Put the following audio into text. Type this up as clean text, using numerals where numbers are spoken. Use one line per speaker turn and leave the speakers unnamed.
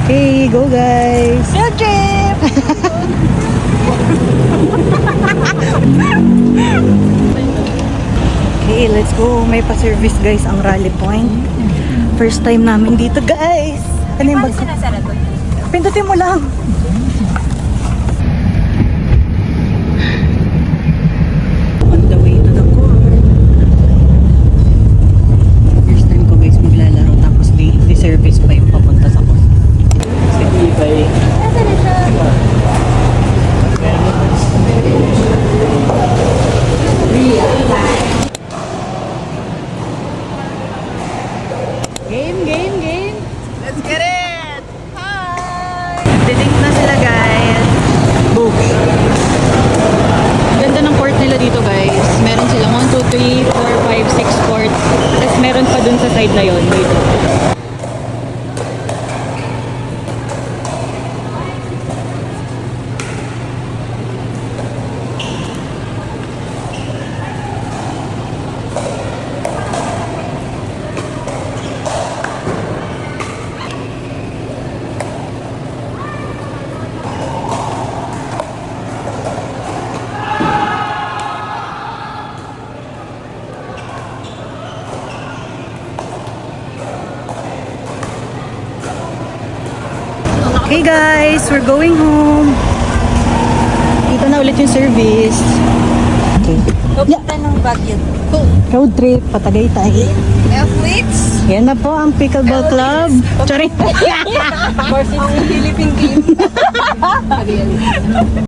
Okay, go guys!
Field trip!
Okay, let's go. May pa-service guys ang Rally Point. First time namin dito guys. Ano yung bag ko?
Sinasara to?
Pindutin mo lang. On the way to the court. First time ko guys maglalaro tapos di service pa yung papunta sa court. Sige, bye.
Nasaan na siya?
Game, game, game.
Let's get it! Hi!
Nagdidink na sila guys. Book. Ganda ng court nila dito guys. Meron silang 1, 2, 3, 4, 5, 6 courts. Tapos meron pa dun sa side na yon dito. Hey guys, we're going home. Dito na ulit yung service. Okay.
Pupunta ng Baguio.
Road trip, Patagaytay.
F-Wits!
Yan na po ang Pickleball Club. Sorry.
For Philippine team.